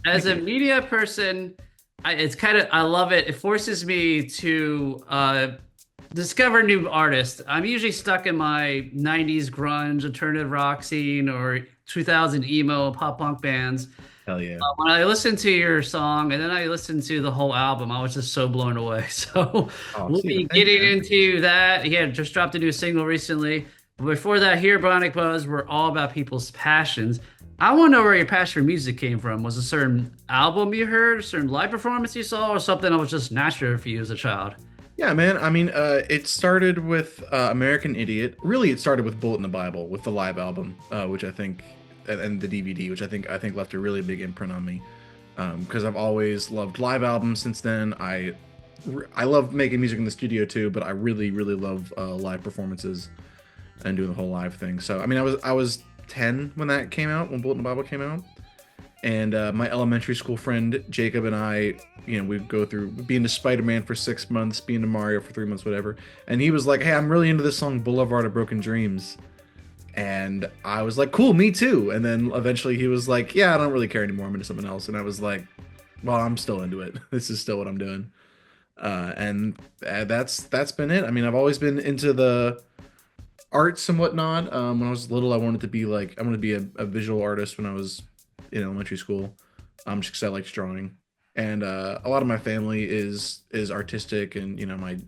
as Thank a you. media person, it's kind of I love it. It forces me to discover new artists. I'm usually stuck in my 90s grunge, alternative rock scene or 2000 emo pop punk bands. Hell yeah. When I listened to your song and then I listened to the whole album, I was just so blown away. So Oh, we'll Steven, be thank you, getting man. into that. He had just dropped a new single recently. But before that, here, Bionic Buzz, we're all about people's passions. I want to know where your passion for music came from. Was it a certain album you heard, a certain live performance you saw, or something that was just natural for you as a child? Yeah, man. I mean, it started with American Idiot. Really, it started with Bullet in the Bible with the live album, which I think, and the DVD, which I think left a really big imprint on me. Because I've always loved live albums since then. I love making music in the studio too, but I really, really love live performances and doing the whole live thing. So, I mean, I was 10 when that came out, when Bullet in the Bible came out. And my elementary school friend Jacob and I, we'd go through being to Spider-Man for 6 months, being to Mario for 3 months, whatever. And he was like, "Hey, I'm really into this song Boulevard of Broken Dreams," and I was like, "Cool, me too." And then eventually he was like, "Yeah, I don't really care anymore. I'm into something else." And I was like, "Well, I'm still into it. This is still what I'm doing." And that's been it. I mean, I've always been into the arts and whatnot. When I was little, I wanted to be a visual artist when I was in elementary school. Just because I liked drawing, and a lot of my family is artistic, and my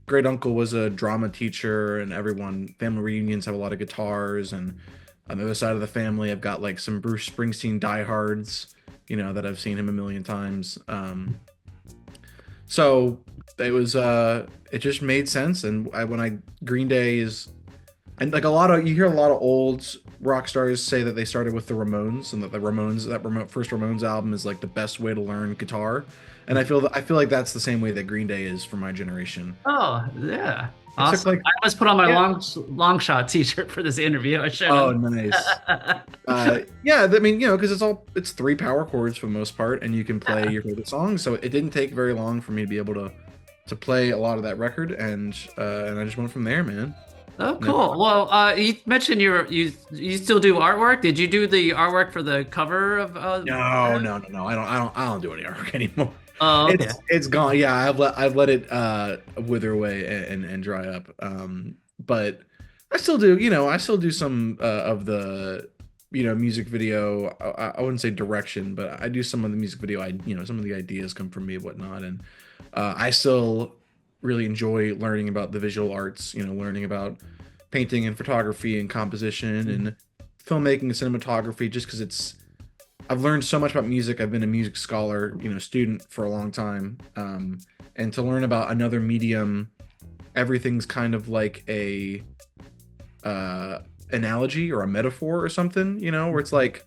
great uncle was a drama teacher, and everyone family reunions have a lot of guitars, and on the other side of the family, I've got like some Bruce Springsteen diehards, that I've seen him a million times. So it just made sense, and when I Green Day is and like you hear a lot of old rock stars say that they started with the Ramones and that first Ramones album is like the best way to learn guitar. And I feel like that's the same way that Green Day is for my generation. Oh, yeah. It took Awesome. like I almost put on my yeah. long shot t-shirt for this interview. I should Oh, have. nice. Yeah, I mean, because it's three power chords for the most part, and you can play your favorite songs. So it didn't take very long for me to be able to play a lot of that record, and I just went from there, man. Oh, Never. cool. Well, you mentioned you still do artwork. Did you do the artwork for the cover of No, no, no, no. I don't do any artwork anymore. Oh, okay. It's gone. Yeah, I've let it wither away and dry up. But I still do some of the music video. I wouldn't say direction, but I do some of the music video. Some of the ideas come from me and whatnot, and I still really enjoy learning about the visual arts. Learning about painting and photography and composition and filmmaking and cinematography, just because I've learned so much about music. I've been a music scholar, student for a long time. And to learn about another medium, everything's kind of like a analogy or a metaphor or something, where it's like,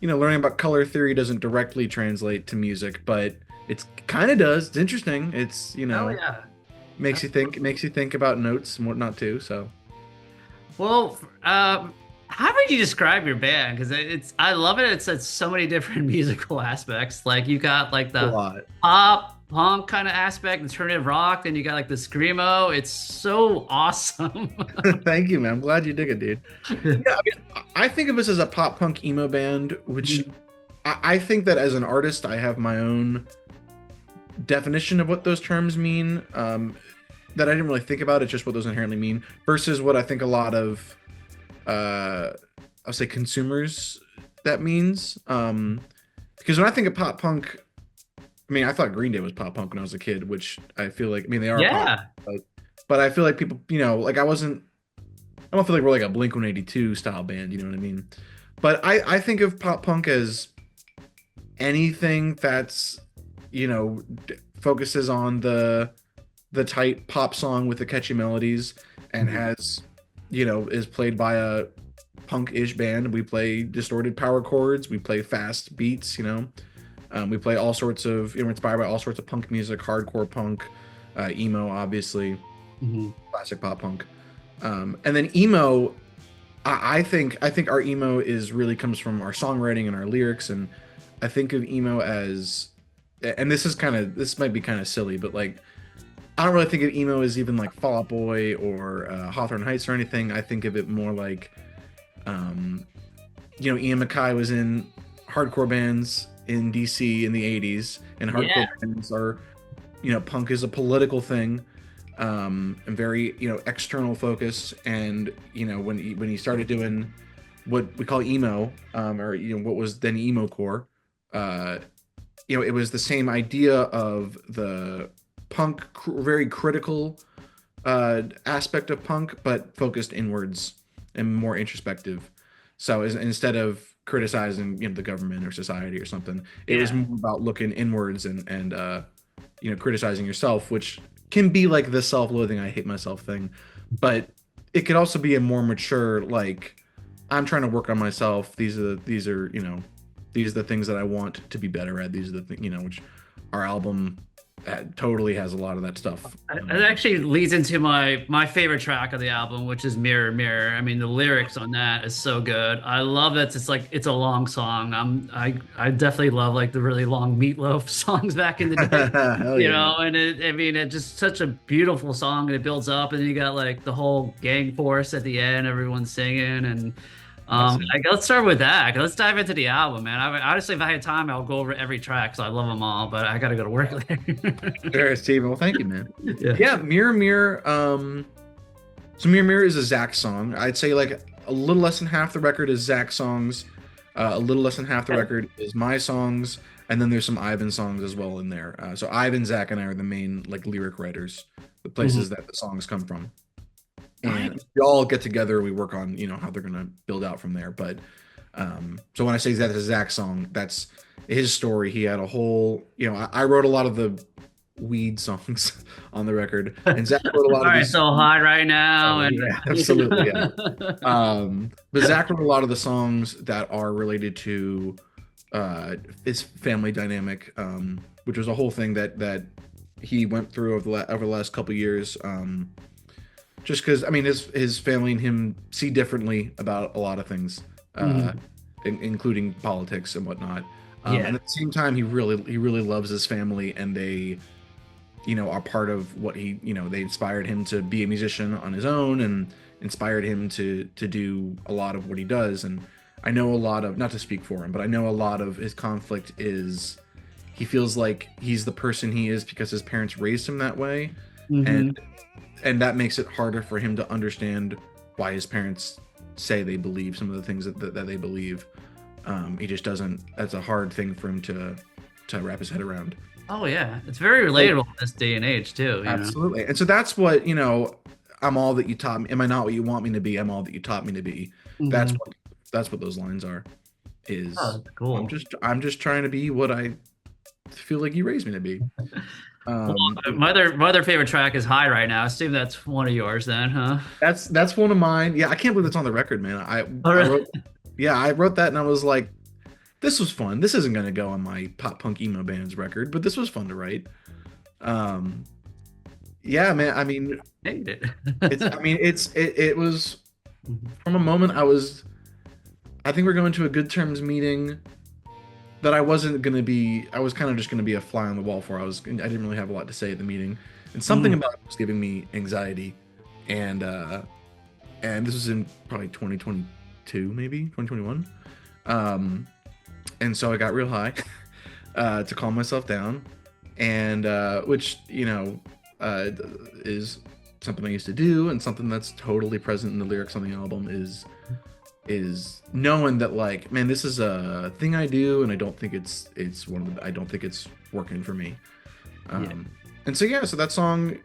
learning about color theory doesn't directly translate to music, but it's kind of does. It's interesting. It's, Oh, yeah. makes you think about notes and whatnot too. So Well, how would you describe your band? Because I love it. It's so many different musical aspects. Like you got like a the lot. pop punk kind of aspect, alternative rock, and you got like the screamo. It's so awesome. Thank you, man. I'm glad you dig it, dude. Yeah, I mean, I think of us as a pop punk emo band, which I think that as an artist, I have my own definition of what those terms mean. That I didn't really think about. It's just what those inherently mean versus what I think a lot of, I'll say consumers that means. Because when I think of pop punk, I mean, I thought Green Day was pop punk when I was a kid, which I feel like, I mean, they are pop, Yeah. but I feel like people, like I don't feel like we're like a Blink 182 style band, you know what I mean? But I think of pop punk as anything that's, focuses on the tight pop song with the catchy melodies and has, is played by a punk-ish band. We play distorted power chords, we play fast beats, we play all sorts of, we're inspired by all sorts of punk music, hardcore punk, emo, obviously, Mhm. classic pop punk. And then emo, I think our emo is really comes from our songwriting and our lyrics, and I think of emo as, and this might be kind of silly, but like I don't really think of emo as even like Fall Out Boy or Hawthorne Heights or anything. I think of it more like, Ian MacKaye was in hardcore bands in DC in the 80s, and hardcore Yeah. bands are, punk is a political thing, and very, external focus. And, when he started doing what we call emo, or, what was then emo core, it was the same idea of the punk, very critical aspect of punk, but focused inwards and more introspective. So instead of criticizing, the government or society or something, it was more about looking inwards and criticizing yourself, which can be like the self-loathing, I hate myself thing, but it could also be a more mature, like, I'm trying to work on myself. These are the things that I want to be better at. These are the things, which our album totally has a lot of that stuff. It actually leads into my favorite track of the album, which is Mirror Mirror. I mean, the lyrics on that is so good. I love that it's a long song. I definitely love like the really long Meatloaf songs back in the day. Hell yeah. And it's just such a beautiful song, and it builds up, and then you got like the whole gang force at the end, everyone singing. And let's start with that. Let's dive into the album, man. Honestly, if I had time, I'll go over every track, so I love them all, but I gotta go to work later. Sure, Steven. Well, thank you, man. Yeah. Mirror Mirror. So Mirror Mirror is a Zach song. I'd say like a little less than half the record is Zach songs. A little less than half the record is my songs, and then there's some Ivan songs as well in there. So Ivan, Zach, and I are the main like lyric writers, the places that the songs come from. And we all get together, we work on, how they're gonna build out from there. But so when I say that's a Zach song, that's his story. He had a whole, I wrote a lot of the weed songs on the record, and Zach wrote a lot of these. So hot right now. Yeah, absolutely. Yeah. But Zach wrote a lot of the songs that are related to his family dynamic, which was a whole thing that he went through over the last couple of years. Just because, I mean, his family and him see differently about a lot of things, including politics and whatnot. And at the same time, he really loves his family, and they, are part of what he, they inspired him to be a musician on his own, and inspired him to do a lot of what he does. And I know a lot of, not to speak for him, but I know a lot of his conflict is he feels like he's the person he is because his parents raised him that way, and that makes it harder for him to understand why his parents say they believe some of the things that they believe. He just doesn't. That's a hard thing for him to wrap his head around. Oh yeah, it's very relatable in this day and age too. Absolutely. And so that's what, I'm all that you taught me. Am I not what you want me to be? I'm all that you taught me to be. That's what those lines are. Cool. I'm just trying to be what I feel like you raised me to be. My other favorite track is High right now. I assume that's one of yours then, huh? That's one of mine. Yeah, I can't believe it's on the record, man. I wrote that, and I was like, this was fun. This isn't gonna go on my pop punk emo band's record, but this was fun to write. Yeah, man. I mean, hate it. it was from a moment I think we're going to a good terms meeting that I wasn't going to be. I was kind of just going to be a fly on the wall for. I didn't really have a lot to say at the meeting, and something about it was giving me anxiety, and this was in probably 2022, maybe 2021, and so I got real high to calm myself down, and which is something I used to do, and something that's totally present in the lyrics on the album is knowing that, like, man, this is a thing I do, and I don't think it's working for me. And so that song,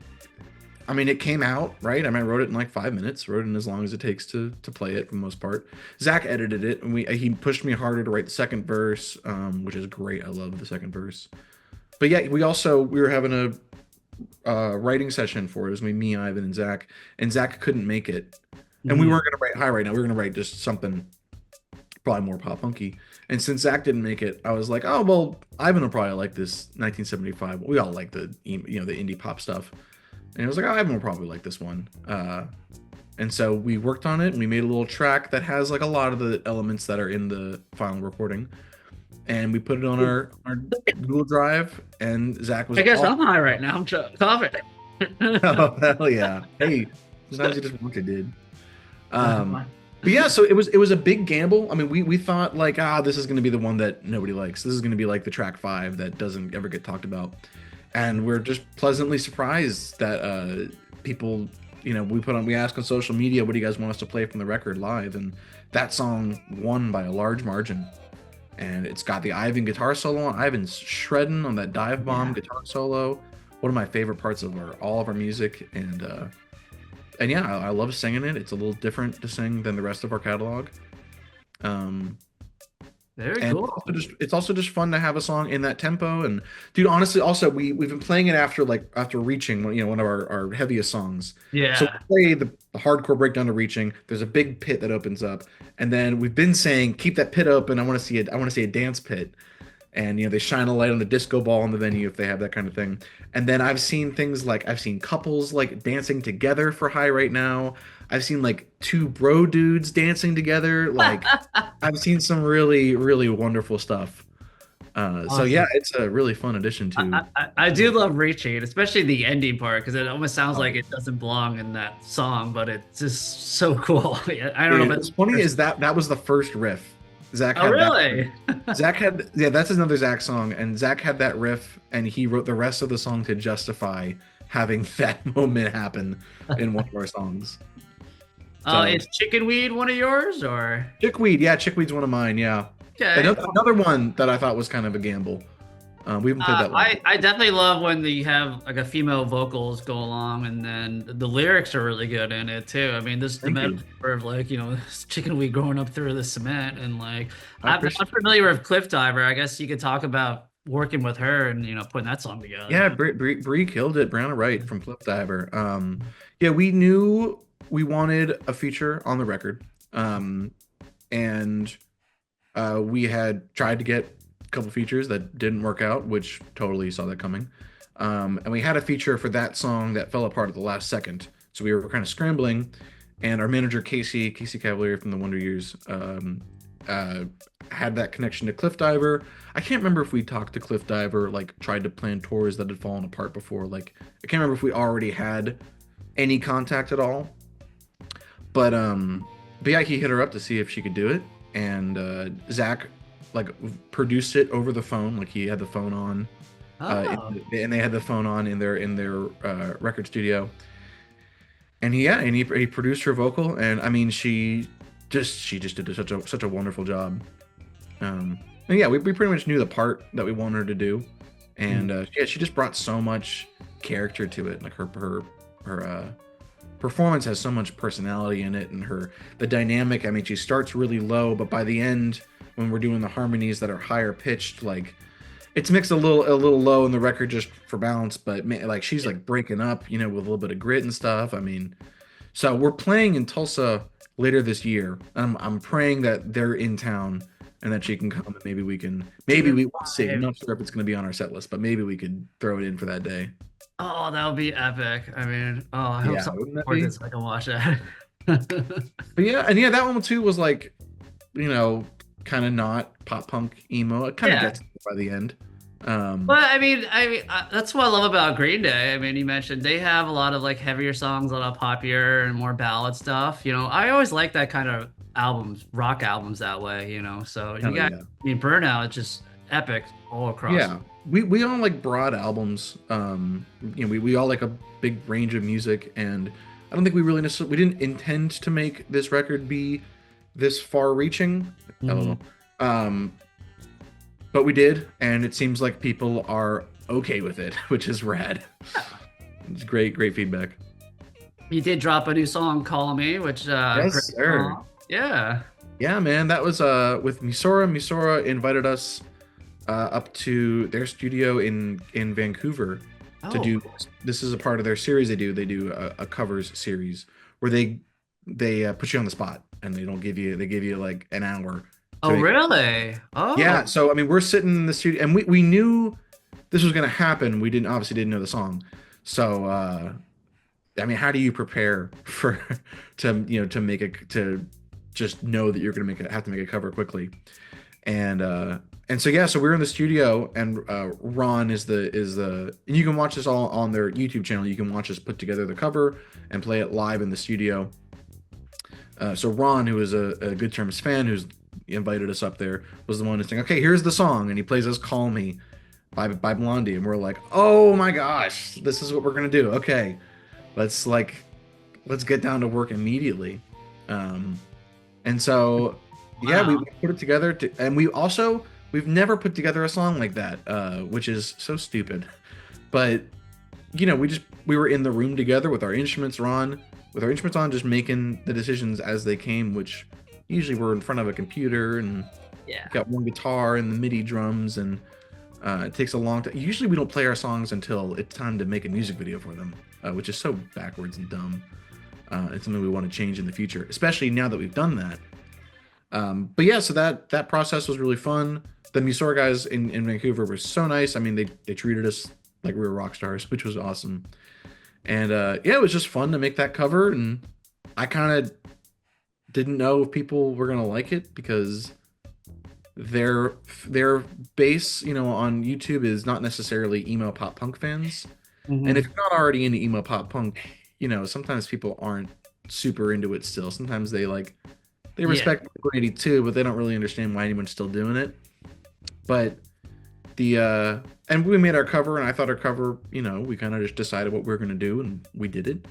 I mean, it came out, right? I mean, I wrote it in like 5 minutes, wrote it in as long as it takes to play it for the most part. Zach edited it, and he pushed me harder to write the second verse, which is great. I love the second verse. But yeah, we were having a writing session for it. It was me, Ivan, and Zach couldn't make it. And we weren't going to write High right now. We were going to write just something probably more pop punky. And since Zach didn't make it, I was like, oh, well, Ivan will probably like this 1975. We all like the indie pop stuff. And I was like, oh, Ivan will probably like this one. And so we worked on it, and we made a little track that has like a lot of the elements that are in the final recording. And we put it on our Google Drive, and Zach was. I guess I'm high right now. I'm coughing. Oh, hell yeah. Hey, sometimes you just want to, dude. But yeah, so it was a big gamble. I mean, we thought like, this is going to be the one that nobody likes. This is going to be like the track 5 that doesn't ever get talked about. And we're just pleasantly surprised that people, we ask on social media, what do you guys want us to play from the record live? And that song won by a large margin. And it's got the Ivan guitar solo on. Ivan's shredding on that dive bomb guitar solo. One of my favorite parts of all of our music. And yeah, I love singing it. It's a little different to sing than the rest of our catalog. Very and cool. it's also just fun to have a song in that tempo. And dude, honestly, also we've been playing it after Reaching, one of our heaviest songs. Yeah. So we play the hardcore breakdown to Reaching. There's a big pit that opens up, and then we've been saying keep that pit open. I want to see it. I want to see a dance pit. And they shine a light on the disco ball in the venue if they have that kind of thing. And then I've seen things like couples like dancing together for High Right Now. I've seen like 2 bro dudes dancing together. Like I've seen some really, really wonderful stuff. Awesome. So yeah, it's a really fun addition to. I do love Reaching, especially the ending part, because it almost sounds like it doesn't belong in that song, but it's just so cool. I don't know. What's funny is that was the first riff. Zach had really? Zach had that's another Zach song, and Zach had that riff, and he wrote the rest of the song to justify having that moment happen in one of our songs. Is Chickenweed one of yours, or Chickweed? Yeah, Chickweed's one of mine. Yeah. Okay. Another one that I thought was kind of a gamble. We haven't played that one. I definitely love when you have like a female vocals go along, and then the lyrics are really good in it too. I mean, the metaphor of like Chickenweed growing up through the cement, and like I'm familiar with Cliff Diver. I guess you could talk about working with her and putting that song together. Yeah, Bree killed it. Brown Right from Cliff Diver. Yeah, we knew we wanted a feature on the record, and we had tried to get couple features that didn't work out, which totally saw that coming. And we had a feature for that song that fell apart at the last second. So we were kind of scrambling, and our manager Casey Cavalier from the Wonder Years had that connection to Cliff Diver. I can't remember if we talked to Cliff Diver, like tried to plan tours that had fallen apart before. Like I can't remember if we already had any contact at all. But yeah, he hit her up to see if she could do it, and Zach produced it over the phone. Like he had the phone on, and they had the phone on in their record studio. And he produced her vocal, and I mean she just did such a wonderful job. And yeah, we pretty much knew the part that we wanted her to do, and yeah, she just brought so much character to it. Like her performance has so much personality in it, and the dynamic. I mean, she starts really low, but by the end, when we're doing the harmonies that are higher pitched, like it's mixed a little low in the record just for balance, but man, like she's like breaking up, with a little bit of grit and stuff. I mean, so we're playing in Tulsa later this year. I'm praying that they're in town and that she can come, and maybe we'll see. I'm not sure if it's going to be on our set list, but maybe we could throw it in for that day. Oh, that would be epic. I mean, I hope someone records this so I can watch that. But yeah, that one too was like, kind of not pop punk emo. It kind of gets by the end. But I mean, that's what I love about Green Day. I mean, you mentioned they have a lot of like heavier songs, a lot of poppier and more ballad stuff. I always like that kind of rock albums that way. So you got, I mean, Burnout, it's just epic all across. Yeah, we all like broad albums. We all like a big range of music, and I don't think we really we didn't intend to make this record be this far-reaching. But we did, and it seems like people are okay with it, which is rad. It's great feedback. You did drop a new song, "Call Me," which yes, sir. Yeah, man, that was with Musora. Musora invited us up to their studio in Vancouver to do. This is a part of their series. They do a covers series where they put you on the spot, and they give you like an hour. Oh, really? Oh, yeah. So I mean, we're sitting in the studio, and we knew this was going to happen. We obviously didn't know the song. So I mean, how do you prepare to just know that you're going to have to make a cover quickly? And so yeah, so we're in the studio, and Ron is the and you can watch this all on their YouTube channel. You can watch us put together the cover and play it live in the studio. So Ron, who is a Good Terms fan, who's invited us up there, was the one who's saying, "Okay, here's the song," and he plays us "Call Me" by Blondie, and we're like, "Oh my gosh, this is what we're gonna do." Okay, let's get down to work immediately. And so yeah, we Wow. put it together, and we've never put together a song like that, which is so stupid. But we were in the room together with our instruments on, just making the decisions as they came, which usually we're in front of a computer and Yeah. got one guitar and the MIDI drums, and it takes a long time. Usually we don't play our songs until it's time to make a music video for them, which is so backwards and dumb. It's something we want to change in the future, especially now that we've done that. But yeah, so that process was really fun. The Musora guys in Vancouver were so nice. I mean, they treated us like we were rock stars, which was awesome. And yeah, it was just fun to make that cover. And I kind of didn't know if people were gonna like it because their base, on YouTube is not necessarily emo pop punk fans. And if you're not already into emo pop punk, sometimes people aren't super into it still. Sometimes they respect Blink-182, but they don't really understand why anyone's still doing it. But and we made our cover, and I thought our cover, we kind of just decided what we were gonna do, and we did it.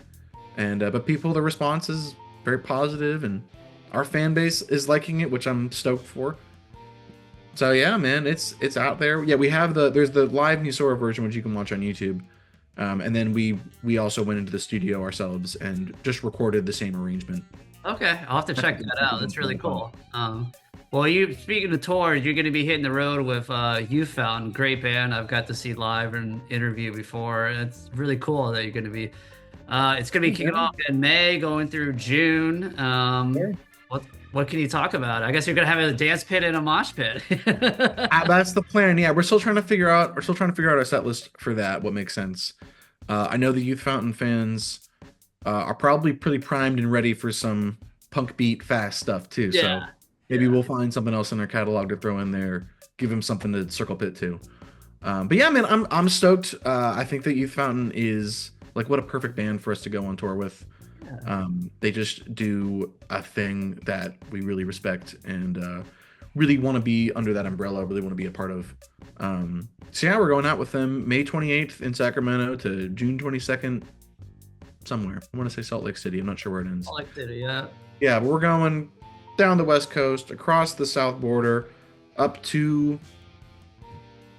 And but the response is very positive, and our fan base is liking it, which I'm stoked for. So yeah, man, it's out there. Yeah, there's the live Musora version, which you can watch on YouTube. And then we also went into the studio ourselves and just recorded the same arrangement. Okay, I'll have to check that out. That's really cool. Well, speaking of tours, you're going to be hitting the road with Youth Fountain, great band. I've got to see live and interview before. It's really cool that you're going to be. It's going to be kicking off in May, going through June. What can you talk about? I guess you're going to have a dance pit and a mosh pit. That's the plan. Yeah, we're still trying to figure out our set list for that. What makes sense? I know the Youth Fountain fans are probably pretty primed and ready for some punk beat fast stuff too. Yeah. So maybe we'll find something else in our catalog to throw in there, give them something to circle pit to. But yeah, man, I'm stoked. I think that Youth Fountain is what a perfect band for us to go on tour with. They just do a thing that we really respect and really want to be under that umbrella, really want to be a part of. So yeah, we're going out with them May 28th in Sacramento to June 22nd somewhere. I want to say Salt Lake City. I'm not sure where it ends. Salt Lake City, yeah. Yeah, but we're going down the West Coast, across the South border, up to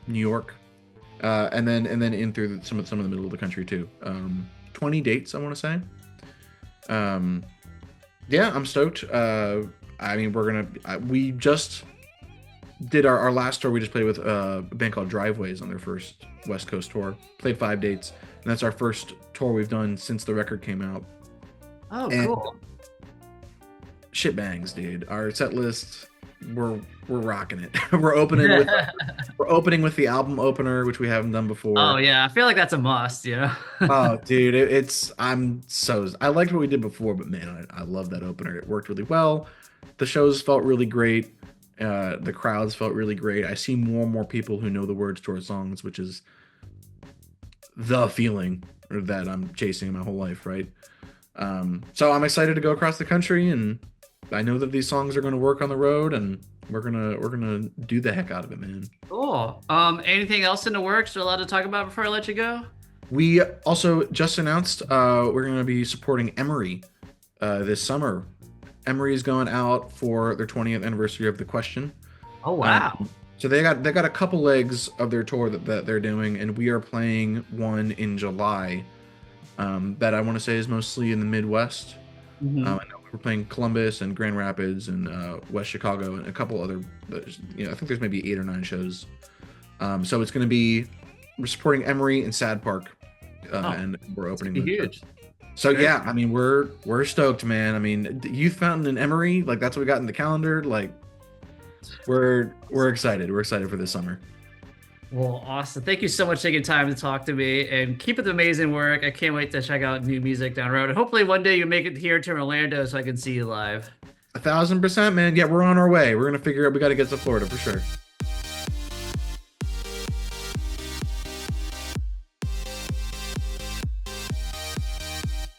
New York, and then in through some of the middle of the country too. 20 dates, I want to say. Yeah, I'm stoked. I mean, we just did our last tour. We just played with a band called Driveways on their first West Coast tour. Played 5 dates, and that's our first tour we've done since the record came out. Oh, And cool. shit bangs, dude. Our set list, we're rocking it. we're opening with the album opener, which we haven't done before. Oh yeah, I feel like that's a must. Oh, dude, I liked what we did before, but man, I love that opener. It worked really well. The shows felt really great. The crowds felt really great. I see more and more people who know the words to our songs, which is the feeling that I'm chasing my whole life, right? So I'm excited to go across the country, and I know that these songs are going to work on the road, and we're gonna do the heck out of it, man. Cool. Anything else in the works you're allowed to talk about before I let you go? We also just announced we're going to be supporting Emery this summer. Emery is going out for their 20th anniversary of The Question. Oh wow. So they got a couple legs of their tour that they're doing, and we are playing one in July that I want to say is mostly in the Midwest. I know we're playing Columbus and Grand Rapids and West Chicago and a couple other. I think there's maybe 8 or 9 shows. So it's going to be, we're supporting Emery and Sad Park, and we're opening. Huge. So yeah, I mean we're stoked, man. I mean, Youth Fountain and Emery, that's what we got in the calendar. We're excited. We're excited for this summer. Well, awesome. Thank you so much for taking time to talk to me, and keep up the amazing work. I can't wait to check out new music down the road. And hopefully one day you make it here to Orlando so I can see you live. 1,000%, man. Yeah, we're on our way. We're gonna figure out. We got to get to Florida for sure.